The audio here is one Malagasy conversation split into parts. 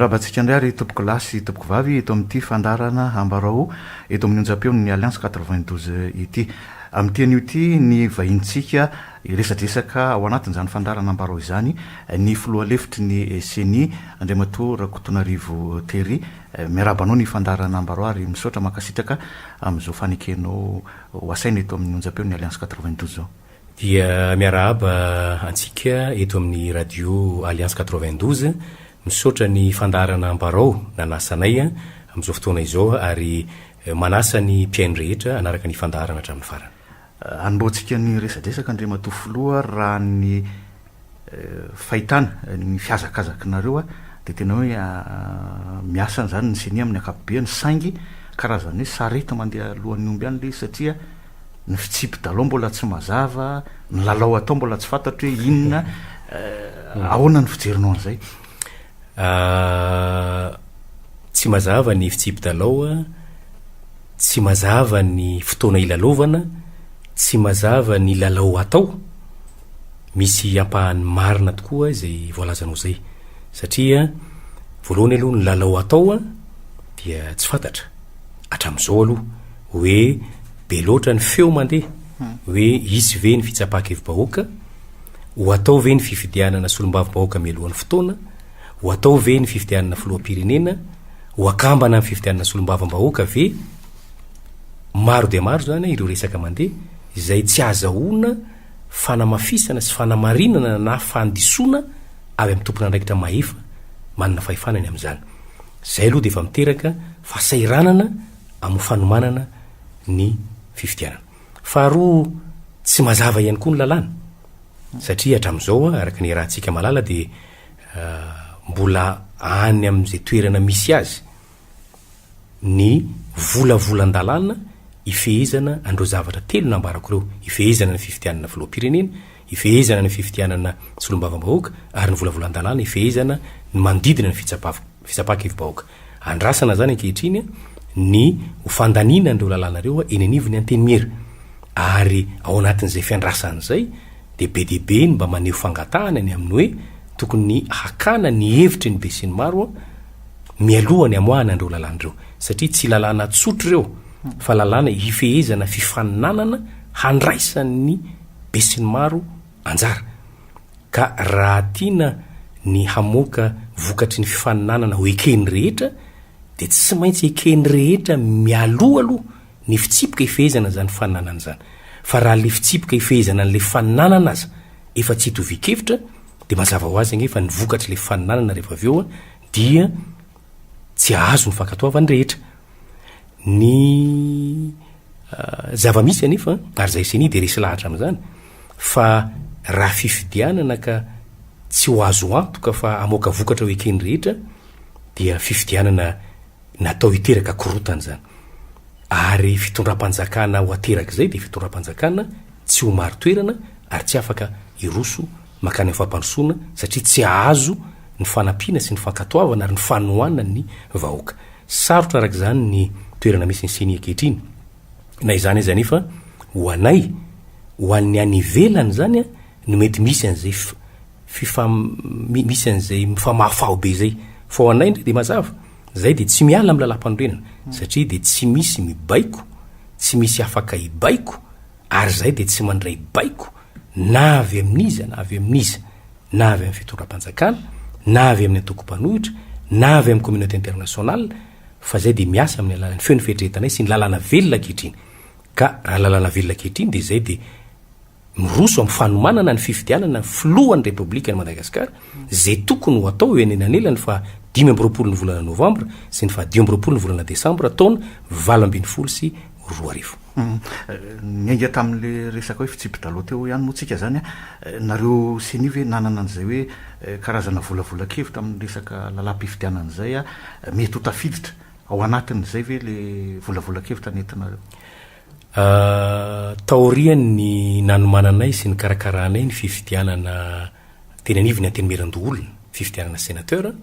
miarabantsika indray ary tompoko lasy tompoko vavy eto amin'ity fandarana ambarao eto amin'ny onjapeo ny Alliance 92 ity amin'ity an'io ity ny vahintsika resadresaka ao anatin'izany fandarana ambarao izany ny filoha lefitry ny seni Andriamatoa Rakotonarivo Terry miarabanao ny fandarana ambarao ary misaotra makasitraka amin'izao fanekenao hoasaina eto amin'ny onjapeo ny Alliance 92 zao. Dia miarahaba antsika eto amin'ny radio Alliance 92 misaotra ny fandarana ambarao nanasanay amin'izao fotoana izao ary manasa ny mpiaino rehetra anaraka ny fandarana hatramin'ny farany. Anomboantsika ny resadresaka Andriamatoa filoha raha ny fahitana ny fiazakazakinareo dia tena hoe miasa zany ny senia amin'ny akapobeany saingy karazany hoe sareta mandeha alohan'ny omby any le satria ny fitsipy dalao mbola tsy mazava, ny lalao atao mbola tsy fantatro hoe inona ahoana ny fijerinao an'izay. Tsy mazava ny fitsipy dalao, tsy mazava ny fotoana ilalovana, tsy mazava ny lalao atao. Misy ampahany marina tokoa izay voalazanao zay satria voalohany aloha ny lalao atao dia tsy fantatra hatramin'izao aloha hoe be loatra ny feo mandeha hoe isy ve ny fitsapakevim-bahoaka, ho atao ve ny fifidianana solombavam-bahoaka mialohan'ny fotoana, ho atao ve ny fifidianana filoham-pirenena, ho akambana amin'ny fifidianana solombavam-bahoaka ve. Maro dia maro zany ireo resaka mandeha izay tsy azahoana fanamafisana sy fanamarinana na fandisoana avy amin'ny tompona andraikitra mahefa manana fahefanany amin'izany. Zay aloha dia efa miteraka fasairanana amin'ny fanomanana ny fifidianana. Faharoa, tsy mazava ihany koa ny lalàna satria hatramin'izao araka ny rahantsika malala dia mbola any amin'izay toerana misy azy ny volavolan-dalàna ifehezana andreo zavatra telo nambarako ireo, ifehezana ny fifidianana filoham-pirenena, ifehezana ny fifidianana solombavam-bahoaka ary ny volavolan-dalàna ifehezana ny manodidina ny fitsapakevim-bahoaka. Andrasana zany ankehitriny ny hofandaniana andreo lalànareo eny anivony anteny-mihera ary ao anatin'izay fiandrasana izay dia be dia be ny mba maneho fangatahana ny amin'ny hoe tokony hakana ny hevitry ny be sy ny maro mialohany amoahana andreo lalànareo satria tsy lalàna tsotra ireo fa lalàna ifehezana fifaninanana handraisan'ny be sy ny maro anjara. Ka raha tiana ny hamoaka vokatry ny fifaninanana ho ekeny rehetra dia tsy maintsy ekeny rehetra mialoha aloha ny fitsipika ifehezana zany fifaninanana zany. Fa raha le fitsipika ifehezana n'le fifaninanana aza efa tsy hitovik-hevitra dia mazava ho azy agnefa ny vokatry le fifaninanana rehefa avy eo dia tsy azo ny fankatoavany rehetra. Ny zava-misy anefa ary zay seni dia resy lahatra amin'izany fa raha fifidianana ka tsy ho azo antoka fa amoaka vokatra ho ekeny rehetra dia fifidianana natao hiteraka korotana zany ary fitondram-panjakana ho ateraka izay dia fitondram-panjakana tsy ho maro toerana ary tsy afaka iroso makany amin'ny fampandrosoana satria tsy azo ny fanampiana sy ny fankatoavana ary ny fanohanana ny vahoaka. Sarotra araka izany ny toerana misy ny seni ankehitriny na izany izy anefa ho anay ho an'ny any ivelany zany no mety misy an'izay misy an'izay mifamahafaho be zay fa ho anay ndray dia mazava zay dia tsy miala amin'ny lalam-panorenana satria dia tsy misy mibaiko, tsy misy afaka hibaiko ary zay dia tsy mandray baiko na avy amin'iza na avy amin'iza na avy amin'ny fitondram-panjakana na avy amin'ny antoko-panohitra na avy amin'ny communauté internationale fa zay dia miasa amin'ny alalany feo ny fetretanay sy ny lalàna velona ankehitriny. Ka raha lalàna velona ankehitriny dia zay dia miroso amin'ny fanomanana ny fifidianana ny filohan'ny repoblikan'i Madagasikara zay tokony ho atao eny anelany fa 5 ny volana novambra sy ny fa 12 ny volana desambra taona 2020 sy 2020. Niainga tamin'le resaka hoe fitsipy-dalao teo ihany moa tsika zany nareo seni hoe nanana an'izay hoe karazana volavolan-kevitra amin'ny resaka lalam-pifidianan'izay mety ho tafiditra ao anatin'izay ve le volavolan-kevitra nentinareo? Taoriany ny nanomananay sy ny karakaranay ny fifidianana teny anivony anteny-merandoholona fifidianana sénateur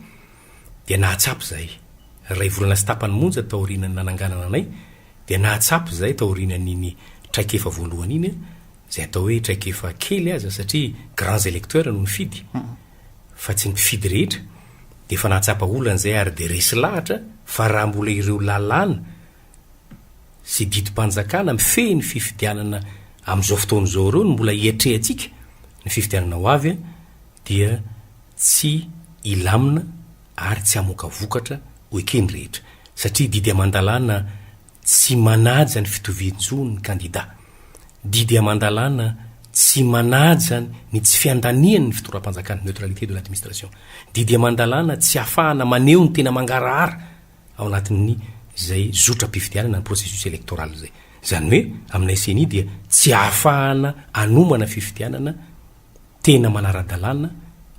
dia nahatsapy zay ray volana sy tapany monja taorianany nananganana anay dia nahatsapy zay taorianan'iny traikefa voalohany iny zay atao hoe traikefa kely aza satria grands électeurs no mifidy fa tsy ny mpifidy rehetra de efa nahatsapa olan'izay ary de resy lahatra fa raha mbola ireo lalàna sy didim-panjakana mifeny fifidianana am'izao fotoan'izao ireo no mbola iatrehantsika ny fifidianana ho avy a dia tsy ilamina ary tsy amoaka vokatra oekeny rehetra satria didy amandalàna tsy manaja ny fitovian-jo ny kandida didy amandalàna tsy manaja ny tsy fiandaniany ny fitoram-panjakana neutralité de l'administration didy amandalàna tsy ahafahana maneho ny tena mangarahara ao anatin'ny zay zotra-pifidianana ny processus électoral zay zany hoe aminay seni dia tsy ahafahana anomana fifidianana tena manara-dalàna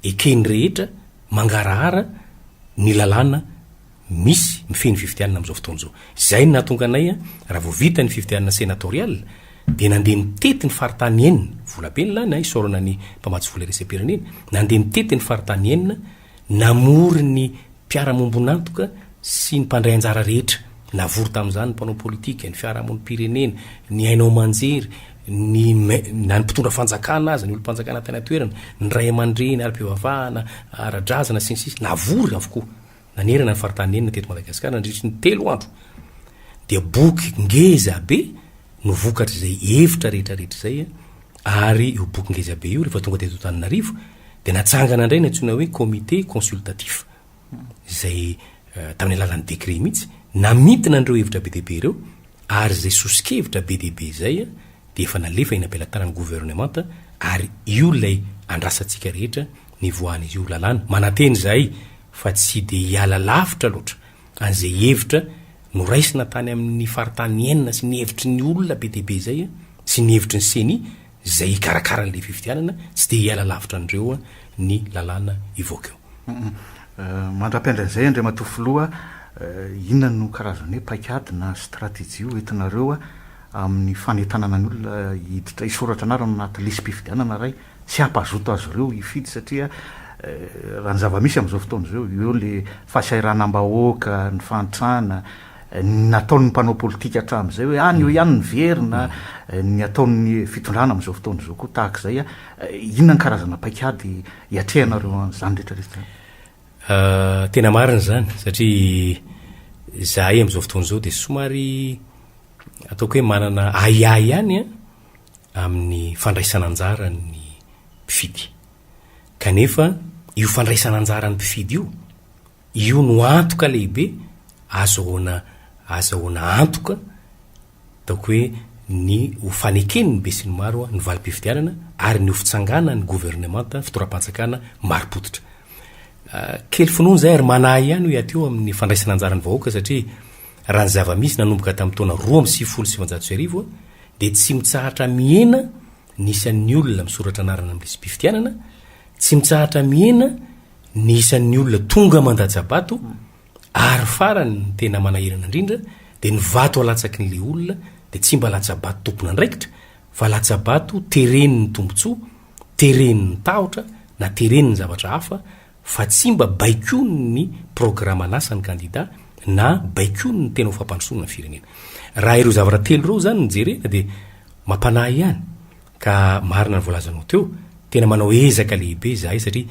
ekeny rehetra mangarahara ny lalàna misy mifeny fifidianana am'izao fotoan'izao zay ny nahatonga anay a raha vao vita ny fifidianana sénatorial de nandeha mitety ny faritany enina volabe ny lany isorana ny mpamatsy vola resem-pirenena nandeha mitety ny faritany enina namory ny mpiaramombonantoka sy ny mpandray anjara rehetra navory tamin'izany ny mpanao politika ny fiarahamonim-pirenena ny ainao manjery na ny mpitondra fanjakana azy ny olo-mpanjakana tany atoerana ny ray aman-dreny ara-pivavahana ara-drazana sy ny sisy navory avokoa nanerana ny faritany enina teto Madagasikara nandritry ny 3 andro dia boky ngeza be no vokatra zay hevitra rehetrarehetra zay ary io boky ngeza be io rehefa tonga teto Antananarivo de natsangana indray ny antsoina hoe comité consultatif zay tamin'ny alalan'ny décret mihitsy namitina andreo hevitra be deaibe ireo ary zay sosikevitra be deaibe zay de efa nalefa iny ampelantanany gouvernement ary io lay andrasantsika rehetra ny voan'izy io lalàna manateny zay fa tsy de hiala lavitra loatra an'izay hevitra no raisina tany amin'ny faritany enina sy ny hevitry ny olona be deaibe zay sy ny hevitry ny seni zay ikarakara n'le fifidianana tsy de hiala lavitra andreo ny lalàna ivoaka eo mandra-piandran'izay andre matofoloha inona no karazany hoe paikady na stratégie io entinareo amin'ny fanetanana ny olona hiditra isoratra anareo anaty lisy-pifidianana ray sy hampazoto azy ireo hifidy satria raha ny zava-misy am'izao fotoan'izao eo le fahasahiranam-bahoaka ny fantrana nataon'ny mpanao politika hatramin'izay hoe any eo ihany ny verina ny ataon'ny fitondrana am'izao fotoan'izao koa tahaka zay inona ny karazana paikady hiatrehanareo zany rehetrarehetra tena marina zany satria zahay am'izao fotoan'izao de somary ataoko hoe manana aiay ihany amin'ny fandraisana anjara ny mpifidy kanefa io fandraisana anjara ny mpifidy io no antoka lehibe azahoana antoka ataoko hoe ny hofanekeny ny be sy ny maro ny valim-pifidianana ary ny ofitsangana ny gouvernement fitoram-panjakana marim-potitra kely finoana zay ary manahy ihany ho iateo amin'ny fandraisana anjara ny vahoaka satria raha ny zava-misy nanomboka tamin'ny taona 2019 de tsy mitsahatra mihena nisan'ny olona misoratra anarana amin'ny lisy-pifidianana tsy mitsahatra mihena nisan'ny olona tonga mandajabato ary farany ny tena manahirana indrindra de ny vato alatsaky n'le olona de tsy mba latsabato tompona andraikitra fa latsabato tereniny tombontsoa tereniny tahotra na tereniny zavatra hafa fa tsy mba baikony ny programme anasan'ny kandida na baikony ny tena ho fampandrosona ny firenena raha ireo zavatra telo reo zany nijerena de mampanahy ihany ka marina ny voalazanao teo tena manao ezaka lehibe zahay satria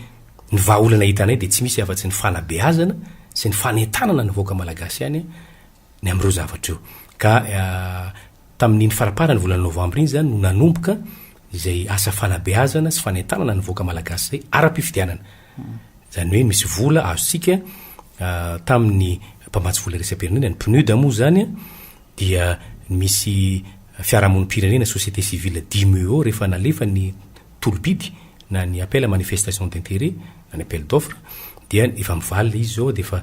ny vahaolana hitanay de tsy misy afa-tsy ny fanabeazana sy ny fanetanana ny voaka malagasy ihany ny am'ireo zavatra eo ka tamin'iny faraparany volana novambra iny zany no nanomboka izay asa fanabeazana sy fanetanana ny voaka malagasy zay ara-pifidianana zany hoe misy vola azosika tamin'ny mpamatsy vola resam-pirenena ny PNUD moa zany dia misy fiarahamonim-pirenena société civile 10 eo rehefa nalefa ny tolobidy na ny appel à manifestation d'intérêt na ny appel d'offre dia efa mivalina izy zao de efa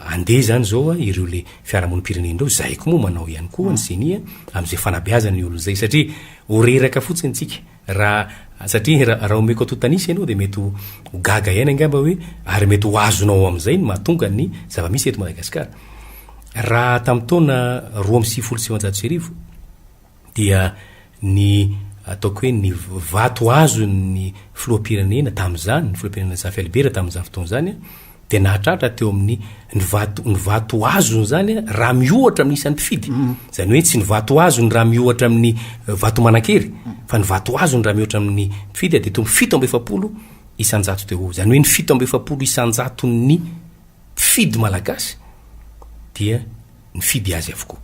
andeha zany zao ireo le fiarahamonim-pirenena reo zay koa moa manao ihany koa ny senia am'izay fanabeazana ny olon'izay satria oreraka fotsiny tsika satria raha omeko atotanisy ianao de mety ho gaga ihany angamba hoe ary mety ho azonao am'izay ny mahatonga ny zava-misy eto Madagasikara raha tamin'ny taona 2019 dia ny ataoko hoe ny vato azo ny filoham-pirenena tamin'izany ny filoham-pirenena Safy Albert tamin'izany fotoana zany de nahatratra teo amin'ny ny vato azony zany raha miohatra amin'ny isan'ny mpifidy zany hoe tsy ny vato azony raha miohatra amin'ny vato manan-kery fa ny vato azony raha miohatra amin'ny mpifidy de teo amin'ny 770 isanjato teo zany hoe ny 770 isanjato ny mpifidy malagasy dia nifidy azy avokoa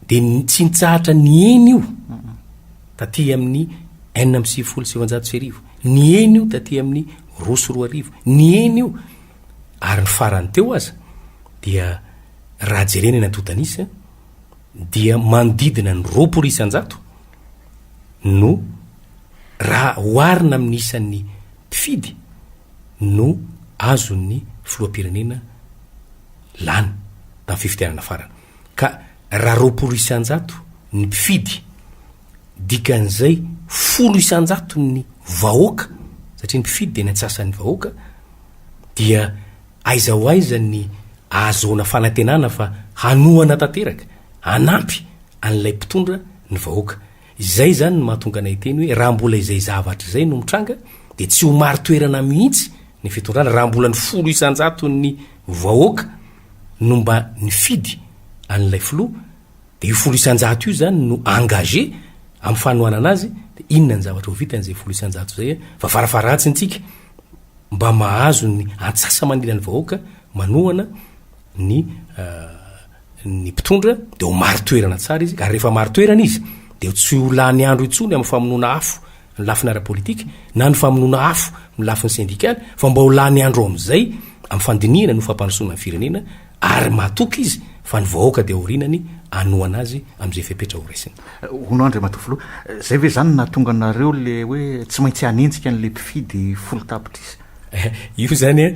de tsy nitsahatra ny eny io taty amin'ny 9,7 ny eny io taty amin'ny 2,4 ny eny io ary ny farany teo aza dia raha jerena ny antotanisa dia manodidina ny 200 no raha hoarina amin'ny isan'ny mpifidy no azon'ny filoam-pirenena lany tamin'ny fifidianana farana ka raha 200 ny mpifidy dikan'izay 100 ny vahoaka satria ny mpifidy de ny antsasan'ny vahoaka dia aiza ho aiza ny ahazoana fanantenana fa hanoana tanteraka hanampy an'ilay mpitondra ny vahoaka izay zany no mahatonga anay teny hoe raha mbola izay zavatra izay no mitranga de tsy ho maro toerana mihitsy ny fitondrana raha mbola ny 100 ny vahoaka no mba ny fidy an'ilay filoha de io 100 io zany no engagé amin'ny fanoana anazy de inona ny zavatra ho vita n'izay 100 zay fa farafaratsiny tsika mba mahazo ny antsasa manila ny vahoaka manoana ny mpitondra de ho maro toerana tsara izy ary rehefa maro toerana izy de tsy ho lany andro itsony amin'ny famonoana afo ny lafiny ara-politika na ny famonoana afo ny lafiny syndikaly fa mba ho lany andro amin'izay amin'ny fandinihana no fampanosoana ny firenena ary matoky izy fa ny vahoaka de orinany anoana azy am'izay fepetra ho raisiny hono andre matofilo zay ve zany natonga anareo le hoe tsy maintsy hanenjika an'le mpifidy folo tapitrisa io zany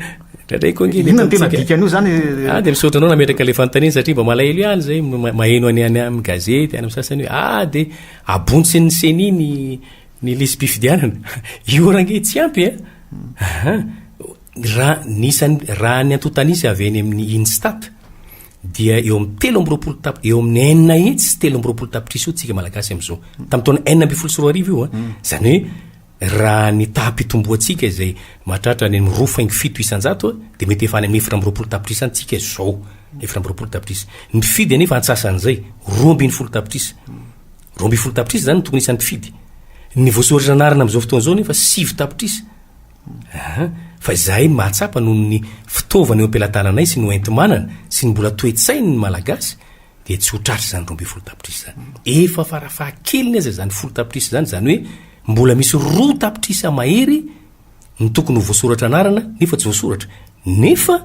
ndraidrayko inona ny tena dikan'io zany de misaotra anao nametraka le fanontaniana satria mba malahelo ihany zay maheno any amin'ny gazety any amin'ny sasany hoe de abontsy ny seni ny lisy-pifidianana io range tsy ampy raha ny antotanisy avy eny amin'ny instat dia eo amin'ny 3 tap eo amin'ny 9 hetsy 3 tapitrisa io tsika malagasy am'izao tamin'ny taona 9,4 io zany hoe raha ny tapitomboatsika izay mahatratra ny 2,7 de mety efa any amin'ny 4 tapitrisa any tsika zao 4 tapitrisa ny mpifidy anefa antsasan'izay 2,0 tapitrisa 2,0 tapitrisa zany tokony isan'ny mpifidy ny voasoratra anarana am'izao fotoana zao nefa 7 tapitrisa fa zahay mahatsapa noho ny fitaovana eo ampelantananay sy ny oentimanana sy ny mbola toetsainy ny malagasy de tsy ho tratra zany 2,0 tapitrisa zany efa farafahakeliny aza zany 10 tapitrisa zany zany hoe mbola misy 2 tapitrisa mahery ny tokony ho voasoratra anarana nefa tsy voasoratra nefa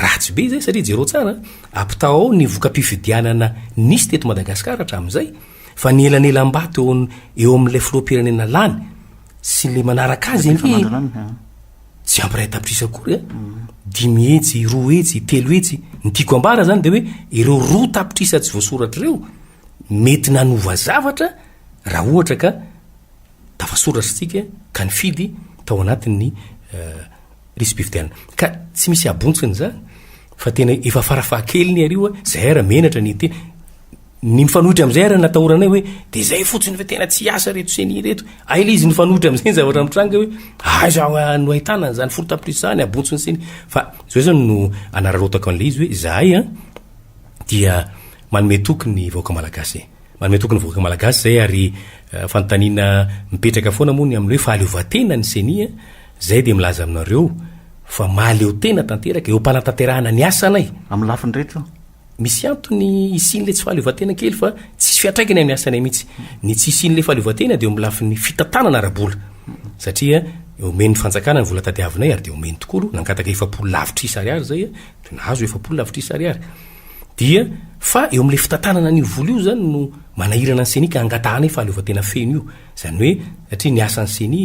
ratsy be zay satria jero tsara ampitao ao ny voka-pifidianana nisy teto Madagasikara hatramin'izay fa ny elanelam-bato eo amin'ilay filoam-pirenena lany sy le manaraka azy tsy ampiray tapitrisa akory 5 hetsy 2 hetsy 3 hetsy ny tiako ambara zany de hoe ireo 2 tapitrisa tsy voasoratra ireo mety nanova zavatra raha ohatra ka tafasoratra tsika ka ny fidy tao anatin'ny lisy-pifidianana ka tsy misy abontsiny zany fa tena efa farafahakeliny arioa zay ara menatra ny teny ny mifanohitra am'izay ara natahoranay hoe de zay fotsiny fa tena tsy asa reto seny reto aila izy nifanohitra am'izay zavatra mitranga hoe aza no ahitana zany 10 tapitrisa zany abontsiny seny fa zao zany no anararotako an'le izy hoe zahay dia manome toky ny vahoaka malagasy manome toky ny vahoaka malagasy zay ary fanontaniana mipetraka foana moa ny amin'le hoe fahaleovatena ny senia zay de milaza aminareo fa mahaleo tena tanteraka eo mpanatanterahana ny asanay amin'ny lafiny rehetra misy antony isin'le tsy fahaleovatena kely fa tsisy fiatraikany amin'ny asanay mihitsy ny tsy isin'le fahaleovatena de eo milafin'ny fitantanana arabola satria omeny fanjakana ny vola tadiavinay ary de omeny tokolo nankataka 7 lavitrisa ariary zay de nahazo 7 lavitrisa ariary dia fa eo amin'le fitantanana ny vola io zany no manahirana ny seni ka angatahana fahaleovatena feno io zany hoe satria ny asan'ny seni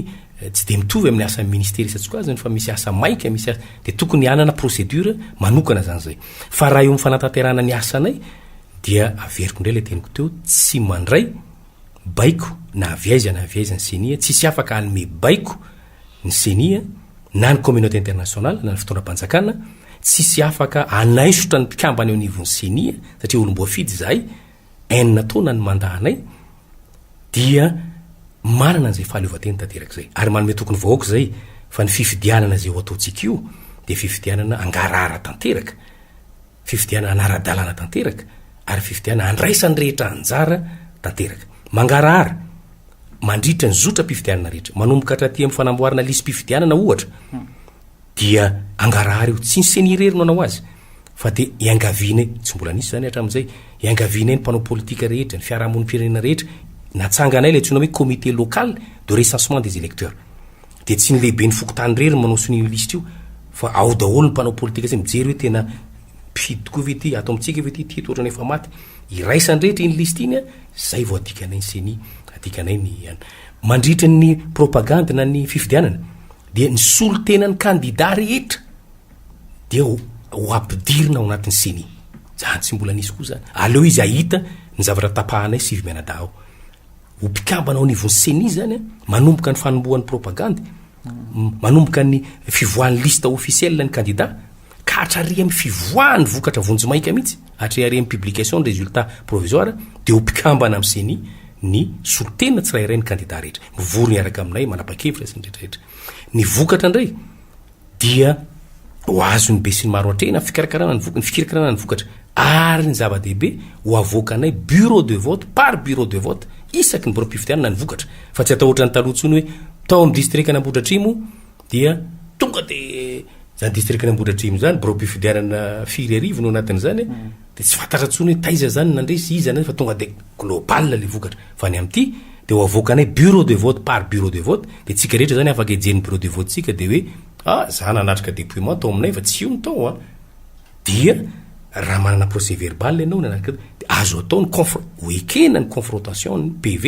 tsy de mitovy amin'ny asan'ny ministera isatsika azy fa misy asa maika misy asa de tokony hanana procédure manokana zany zay fa raha eo amin'ny fanatanterahana ny asanay dia averiko indray le teniko teo tsy mandray baiko na aviaiza ny senia tsisy afaka hanome baiko ny senia na ny communauté internationale na ny fitondram-panjakana tsisy afaka anaisotra ny mpikambany eo anivon'ny senia satria olom-boafidy zahay 9 taona ny mandahanay dia manana an'izay fahaleovatena tanteraka zay ary manome tokony vahoaka zay fa ny fifidianana zay ho ataotsika io de fifidianana angarahara tanteraka fifidianana anara-dalàna tanteraka ary fifidianana andraisany rehetra anjara tanteraka mangarahara mandritra ny zotra mpifidianana rehetra manomboka hatraty amin'ny fanamboarana lisy mpifidianana ohatra dia angarahary io tsy ny senirery no anao azy fa de iangaviana tsy mbola nisy zany hatramin'izay iangaviana ny mpanao politika rehetra ny fiarahamonimpirenena rehetra natsanganay la tsona hoe comité local de recensement des électeurs de tsy ny lehibe ny fokotany rery manao son'io liste io fa ao daholo ny mpanao politika zay mijery hoe tena mpifidy tokoa ve ty atao amitsika ve ty ty toatrany efa maty iraisany rehetra iny liste iny a zay vao adikanay ny seni adikanay ny mandritra ny propagande na ny fifidianana dia ny solo tena ny candidat rehetra dia ho ampidirina ao anatin'ny seni zany tsy mbola nisy koa zany aleo izy ahita ny zavatra tapahanay 7 mianada ao ho mpikambana ao nivony seni zany manomboka ny fanombohan'ny propagande manomboka ny fivoahan'ny liste officielle ny candidat ka hatraria amin'ny fivoahany vokatra vonjymaika mihitsy hatraria amin'ny publication ny résultat provisoire de ho mpikambana amin'ny seni ny solotena tsirairay ny candidat rehetra mivory niaraka aminay manapa-kevitra sy ny rehetrarehetra ny vokatra indray dia ho azo ny be sy ny maro atrena fikarakarana ny fikarakarana ny vokatra ary ny zava-dehibe ho avoakanay bureau de vote par bureau de vote isaky ny borom-pifidianana ny vokatra fa tsy atao ohatra ny talohantsony hoe tao amin'ny district an'Ambohidratrimo dia tonga de zany district an'Ambohidratrimo zany borom-pifidianana 4 arivo no anatin'izany de tsy fantatra ntsony hoe taiza zany nandresy izy fa tonga de global le vokatra fa ny am'ty de ho avoakanay bureau de vote par bureau de vote de tsika rehetra zany afaka ejen'ny bureau de vote tsika de hoe za nanatrika dépouillement tao aminay fa tsy io ny tao dia raha manana procès verbal ianao nanaraka de azo atao ny hoekena ny confrontation ny PV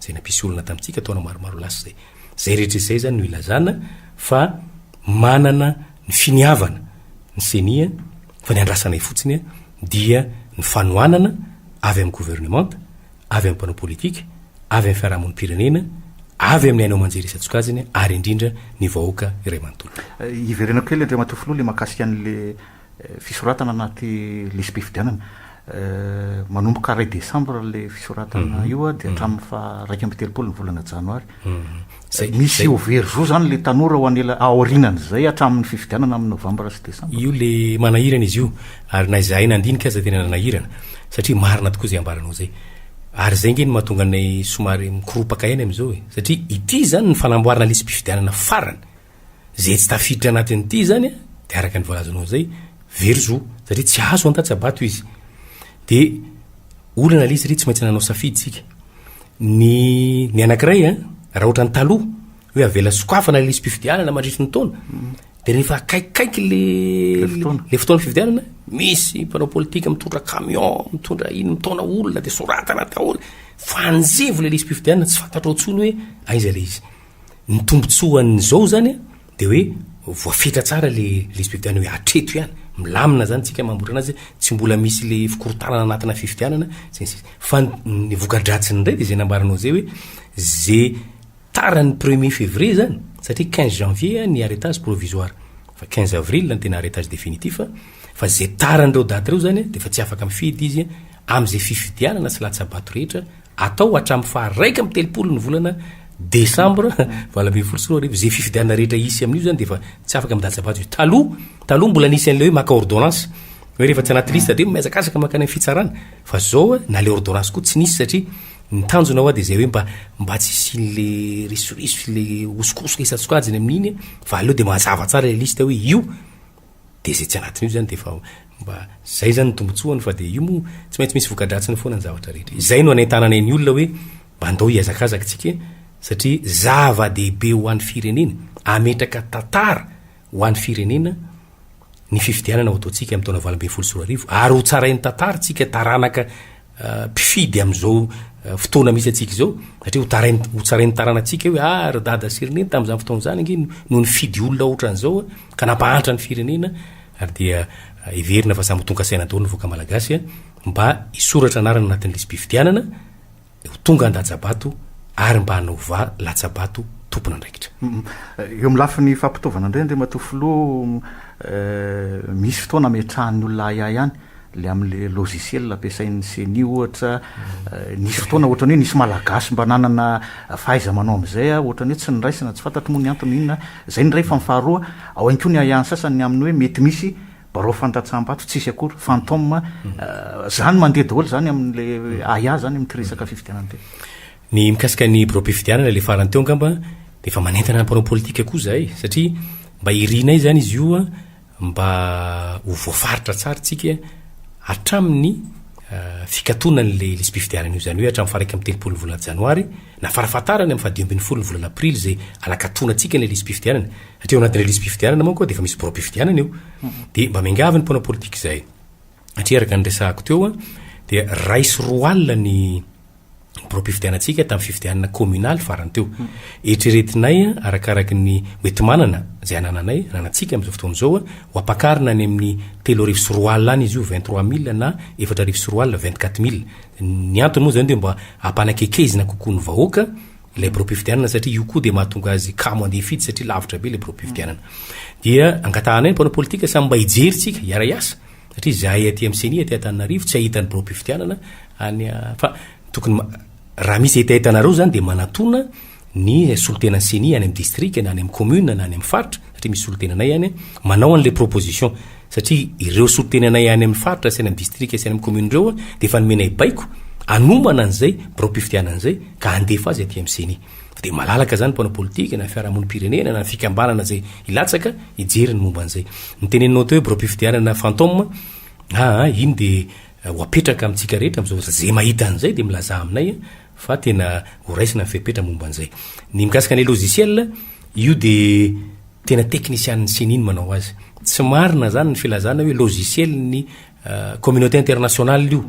zay nampisy olona tamitsika ataona maromaro lasy zay rehetra izay zany no ilazana fa manana ny finiavana ny senia fa ny andrasanay fotsiny dia ny fanoanana avy amin'ny gouvernement avy amin'ny mpanao politika avy amin'ny fiarahamonimpirenena avy amin'ny ainao manjery isatsokaziny ary indrindra ny vahoaka iray manontolo iverena kely andre matofolo le makasika an'le fisoratana anaty lisy mpifidianana manomboka ray décembre le fisoratana io de hatramin'ny fa 2 ny volana janoary misy overzo zany le tanora ho anela aorinany zay hatramin'ny fifidianana amin'ny novembre sy décembre io le manahirana izy io ary na izahay nandinika aza tena nanahirana satria marina tokoa zay ambaranao zay ary zay nge ny mahatonga anay somary mikoropaka aina am'izao satria ity zany ny fanamboarana lisy mpifidianana farany zay tsy tafiditra anatin'ity zany de araka ny voalazanao zay verzo satria tsy azo antatsabato izy de olana le izy ry tsy maintsy nanao safidy tsika ny anankiray raha ohatra ny taloha hoe avela sokafana le lisy mpifidianana mandritry ny taona de rehefa akaikikaiky le fotoana fifidianana misy mpanao politika mitondra camion mitondra ino mitona olona de soratana daholo fanjevo le lisy mpifidianana tsy fantatra otsony hoe aiza le izy ny tombotsoan'izao zany de hoe voafetra tsara le lisy mpifidianana hoe atreto ihany milamina zany tsika mamboatra anazy tsy mbola misy le fikorotanana anatina fifidianana fa ny vokadratsiny indray de zay nambaranao zay hoe zay tarany 1er février zany satria 15 janvier ny arrêtage provisoire fa 15 avril ny tena arrêtage définitif fa zay taran'ireo daty reo zany de fa tsy afaka mifidy izy am'izay fifidianana sy latsabato rehetra atao hatramin'ny fa 1 ny volana décembre zay fifidianana rehetra isy amin'io zany de fa tsy afaka midatsabato izy taloha mbola nisy an'le hoe maka ordonnance hoe rehefa tsy anaty lista de miazakazaka makany amin'ny fitsarana fa zao na le ordonnance koa tsy nisy satria ny tanjona ao de zay hoe mba tsy isin'le risoriso le osikosoka isatsokajiny amin'iny fa aleo de mahazava tsara le lista hoe io de zay tsy anatin'io zany de fa mba zay zany tombotsoany fa de io mo tsy maintsy misy vokadratsiny foana ny zavatra rehetra izay no anentanana ny olona hoe mba andao iazakazaka tsika satria zava-dehibe ho an'ny firenena ametraka tantara ho an'ny firenena ny fifidianana ho ataotsika amin'ny taona 2024 ary ho tsarain'ny tantara tsika taranaka mpifidy am'izao fotoana misy atsika zao satria ho tsarain'ny tarana atsika hoe ary dada sirenena tam'izany fotoana zany nge no ny fidy olona ohatran'izao ka nampahantra ny firenena ary dia iverina fa samby tonga saina daholo ny voaka malagasy mba isoratra anarana anatin'ny lisy mpifidianana tonga an-datsabato ary mba hanova latsabato tompona andraikitra eo am'lafiny fampitaovana indray ndre matofilo misy fotoana metrahan'ny olona aiay ihany le am'le logiciel ampiasain'ny seni ohatra nisy fotoana ohatrany hoe nisy malagasy mba nanana fahaiza manao am'izay ohatrany hoe tsy niraisana tsy fantatry moa ny antony inona zay ny ray fa mifaharoa ao any koa ny aiany sasany amin'ny hoe mety misy barao fantatsambato tsisy akory fantôme zany mandeha daholo zany amin'le aya zany am'tiresaka fifidianana te ny mikasika ny bureau mpifidianana le farany teo angamba de fa manentana ny mpanao politika koa zahay satria mba irina i zany izy io mba ho voafaritra tsara tsika hatramin'ny fikatonan'le lisym-pifidianana io zany hoe hatramin'ny faraiky amin'ny telopolo ny volana janoary na farafatarany amin'ny fahadimy-ambin'ny volana aprily zay alakatonatsika le lisym-pifidianana satria ao anatin'le lisym-pifidianana moa koa de efa misy boro-pifidianana io de mba miangavy ny mpona politika zay satria araka ny resahako teo de raisy roa alina ny boro-pifidianatsika tamin'ny fifidianana communaly farany teo eritreretinay arakaraky ny oetimanana zay anananay ananatsika am'izao fotoana zao ho ampakarina any amin'ny 3 roa alina any izy io 23 000 na 4 roa alina 24 000 ny antony moa zany de mba ampanakekezina kokoa ny vahoaka le boro-pifidianana satria io koa de mahatonga azy kamo andeha fidy satria lavitra be le boro-pifidianana dia angatahanay ny mpona politika samy mba hijery tsika iara-iasa satria zahay aty amin'ny senia aty Antananarivo tsy ahitany boro-pifidianana any fa tokony raha misy etaetanareo zany de manatona ny solotenan'ny senia any amin'ny district na any amin'ny commune na any amin'ny faritra satria misy solotenanay any manao an'le proposition satria ireo solotenanay any amin'ny faritra sy any amin'ny district sy any amin'ny commune reo de efa nomenay baiko anomana an'izay boro-pifidianana an'izay ka andefa azy aty amin'ny senia de malalaka zany mpona politika na fiarahamonimpirenena na fikambanana zay ilatsaka ijery ny momba an'izay niteneninao teo hoe boro-pifidianana fantôme iny de ho apetraka amintsika rehetra am'izao zay mahita an'izay de milaza aminay fa tena ho raisina fepetra momba an'izay ny mikasika ny logiciel io de tena teknisian'ny seniny manao azy tsy marina zany ny filazana hoe logiciel ny communauté internationale io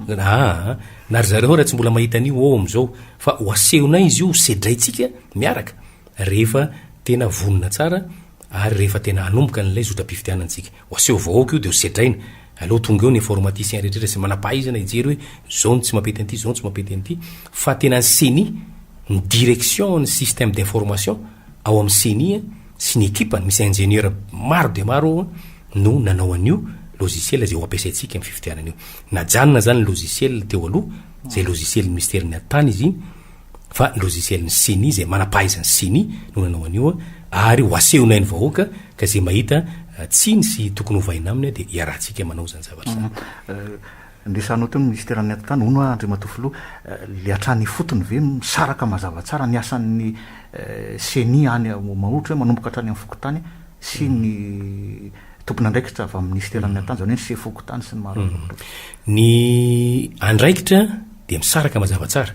nary zareo raha tsy mbola mahita an'io am'izao fa ho asehonay izy io sedraitsika miaraka rehefa tena vonona tsara ary rehefa tena anomboka n'ilay zotra-pifidianantsika ho aseho vahoaka io de ho sedraina aloha tonga eo ny informaticien rehetrretra sy manam-pahaizana ijery hoe zao ny tsy mampety an'ity zao ny tsy mampety an'ity fa tena ny seni ny direction ny système d'information ao amin'ny senia sy ny équipe misy ingénieur maro de maro no nanao an'io logiciel zay ho ampiasaitsika amin'ny fifidianana io najanona zany logiciel teo aloha zay logiciel ny ministère ny atany izy iny fa logiciel ny seni zay manam-pahaizany seni no nanao an'io ary ho asehonay ny vahoaka ka zay mahita tsiny sy tokony hovaina aminy de iarahantsika manao zany zavatra ndesanao teo ministera ny atantany ono andre matofoloha le atrany fotony ve misaraka mazava tsara ny asan'ny seni any maohatra hoe manomboka hatrany amin'ny fokotany sy ny tompony andraikitra avy amin'ny ministera ny atany zany hoe se fokotany sy ny maro ny andraikitra de misaraka mazava tsara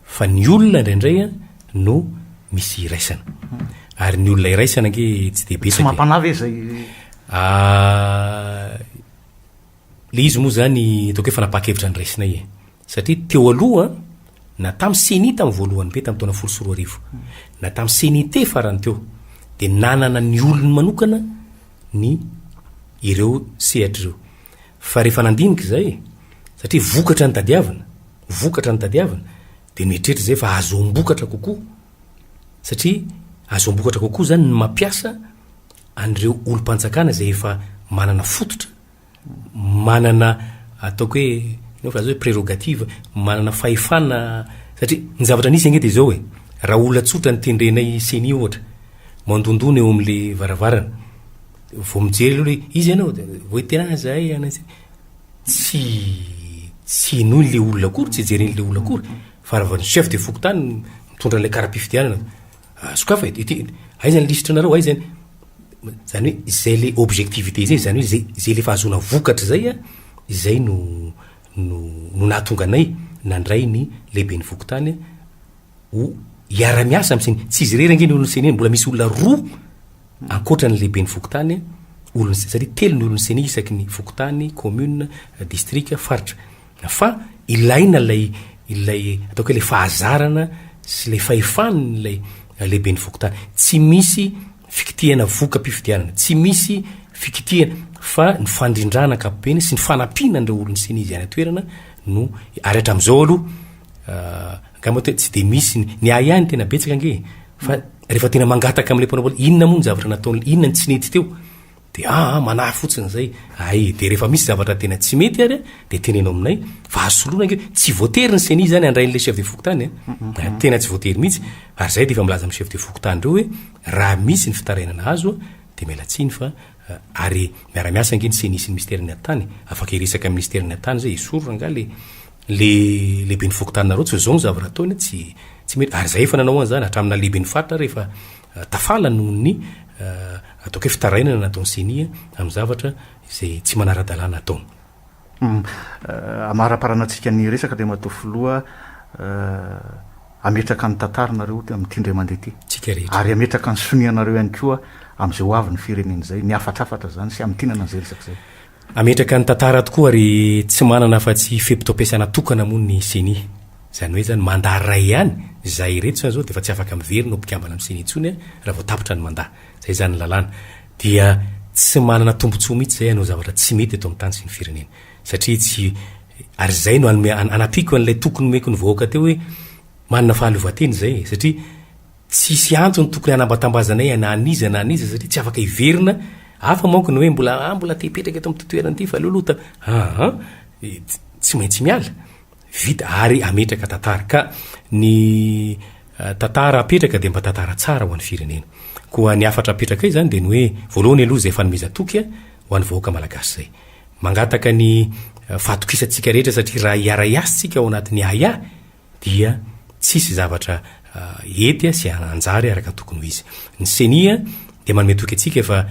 fa ny olona indraindray no misy iraisana ary ny olona iraisana nge tsy de besaka mampanavy zay le izy moa zany ataoko hoe fanapakevitra ny raisinay satria teo aloha na tamin'ny seni tamin'ny voalohany be tamin'ny taona 1 na tamin'ny senité farany teo de nanana ny olony manokana ny ireo sehatra ireo fa rehefa nandinika zay satria vokatra ny tadiavana de mieritreritra zay fa azo ombokatra kokoa satria azo ombokatra kokoa zany ny mampiasa an'ireo olo-panjakana zay efa manana fototra manana ataoko hoe azo hoe prérogative manana fahefana satria ny zavatra nisy angety zao raha olona tsotra ny tendrenay seni ohatra mandondona eo amin'le varavarana vao mijery aloha hoe izy ianao voe tena zahay tsy noho le olona akory tsy jeren'le olona akory fa raha ny chef de fokotany mitondra an'le karapifidianana sokafa aizany lisitranareo aizany zany hoe zay le objectivité zay zany hoe zay lefa azona vokatra zay no nahatonga anay nandray ny lehibe ny fokotany ho iara-miasa am'seny tsy izy rery angeny olony seny mbola misy olona roa ankoatra ny lehibe ny fokotany olony satria telo ny olony seny isaky ny fokotany commune district faritra fa ilaina ilay ataoko hoe le fahazarana sy le fahefany lay lehibe ny fokotany tsy misy fikitihana voka-pifidianana tsy misy fikitihana fa ny fandrindrana ankapobeny sy ny fanampiana ndreo olony seny izy any atoerana no ary hatram'izao aloha angamba tsy de misy ny ihany tena betsaka ange fa rehefa tena mangataka am'le mpona inona moa ny zavatra nataony inona ny tsy nety teo de manahy fotsiny zay de rehefa misy zavatra tena tsy mety ary de tenenao aminay fa azosoloana ange tsy voatery ny seni zany andrain'le chef de fokotany tena tsy voatery mihitsy ary zay de efa milaza amin'ny chef de fokotany reo hoe raha misy ny fitarainana azo de mialatsiny fa ary miara-miasa ange ny seni sy ny ministère ny atany afaka iresaka ministère ny atany zay isorona nga lehibe ny fokotanynareo tsy zao ny zavatra ataony tsy mety ary zay efa nanao an'zany hatramina lehibe ny faritra rehefa tafala noho ny ataoko hoe fitarainana nataony senia amin'ny zavatra izay tsy manara-dalàna ataony. Amara-paranantsika ny resaka dia mato filoha ametraka ny tantaranareo amin'ity ndray mandeha ty tsika rehetra ary ametraka ny sonianareo ihany koa amin'izay ho avy ny firenena izay ny afatrafatra zany sy amin'tinana an'izay resaka izay ametraka ny tantara tokoa ary tsy manana fa tsy fempitom-piasana tokana moa ny senia zany hoe zany mandaha ray ihany zay reto zao de fa tsy afaka miverina ompikambana amin'ny senia intsony raha vao tapitra ny mandaha zay zany lalàna dia tsy manana tombontsoa mihitsy zay anao zavatra tsy mety eto amin'ny tany sy ny firenena satria tsy ary zay no anapiko an'ilay tokony meko ny vahoaka teo hoe manana fahaleovateny zay satria tsisy antony tokony anambatambazanay ananiza satria tsy afaka iverina afa manko ny hoe mbola tepetraka eto amin'ny totoerana ity fa leolota tsy maintsy miala vita ary ametraka tantara ka ny tantara apetraka de mba tantara tsara ho an'ny firenena koa ny afatra apetraka io zany de ny hoe voalohany aloha zay fanomezatoky ho an'ny vahoaka malagasy zay mangataka ny fahatokisantsika rehetra satria raha iara-iasitsika ao anatin'ny aya dia tsisy zavatra ety sy anjary araka tokony ho izy ny senia de manome toky atsika efa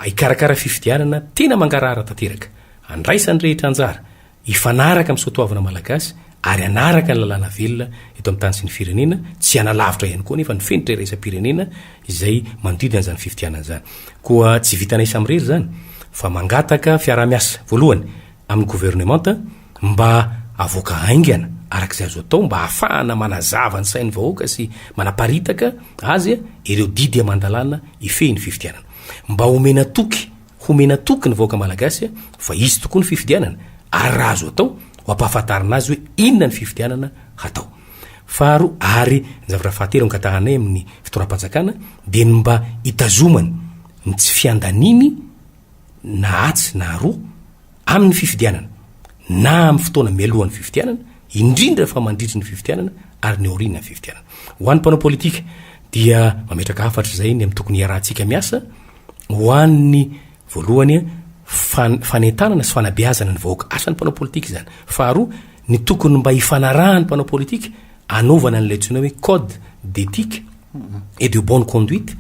ikarakara fifidianana tena mangarahara tanteraka andraisany rehetra anjara ifanaraka amin'ny soatoavana malagasy ary anaraka ny lalàna velona eto amin'ny tany sy ny firenena tsy analavitra ihany koa nefa ny fenitra iraisam-pirenena izay manodidina zany fifidianana zany koa tsy vitana isamrery zany fa mangataka fiara-miasa voalohany amin'ny gouvernementa mba avoaka haingana arak'izay azo atao mba ahafahana manazava ny sain'ny vahoaka sy manaparitaka azy ireo didy amandalàna ifehy ny fifidianana mba homena toky ny vahoaka malagasy fa izy tokoa ny fifidianana ary raha azo atao ho ampahafantarina azy hoe inona ny fifidianana hatao faharo ary ny zavatra fahatelo nkatahanay amin'ny fitoram-panjakana de ny mba hitazomany ny tsy fiandaniny na atsy na roa amin'ny fifidianana na amin'ny fotoana mialohan'ny fifidianana indrindra fa mandritry ny fifidianana ary ny orina ny fifidianana ho an'ny mpanao politika dia mametraka afatra zay ny amin'ny tokony iarahantsika miasa ho an'ny voalohany fanentanana sy fanabeazana ny vahoaka asan'ny mpanao politika zany faharoa ny tokony mba hifanarahany mpanao politika anaovana an'ilay tsona hoe code d'éthique et de bonne conduite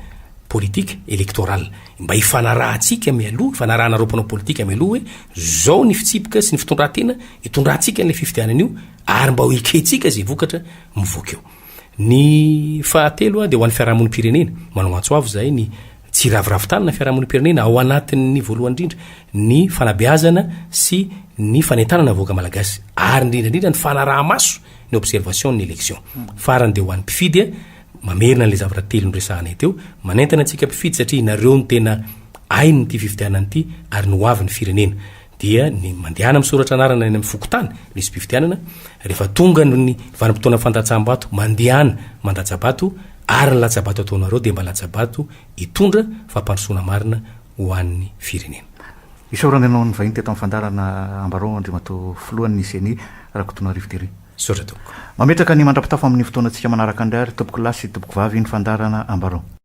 politique électorale mba hifanarahantsika mialoha ifanarahanareo mpanao politika mialoha hoe zao ny fitsipika sy ny fitondratena hitondrantsika n'lay fifidianana io ary mba ho iketsika zay vokatra mivoaka eo ny fahatelo de ho an'ny fiarahamonim-pirenena manao antso avo zay ny tsy raviravitanana fiarahamonim-pirenena ao anatin'ny voalohany indrindra ny fanabeazana sy ny fanentanana vahoaka malagasy ary indrindrandrindra ny fanaraha-maso ny observation ny élection farany de ho an'ny mpifidy mamerina n'le zavatra telo nyresahanay teo manentana antsika mpifidy satria nareo ny tena ainy nyty fifidianana ity ary ny hoavy ny firenena dia ny mandehana misoratra anarana eny amin'ny fokotany misy mpifidianana rehefa tonga ny vanim-potoana fandatsam-bato mandehana mandatsabato ary ny latsabato ataonareo de mba latsabato hitondra fampandrosoana marina ho an'ny firenena isaorany anao ny vahiny teto amin'ny fandarana ambarao andriamato filohan'ny senia raha kotona rivotery saotra toko mametraka ny mandrapitafo amin'ny fotoanantsika manaraka andray ary tompoko lasy tompoko vavy ny fandarana ambarao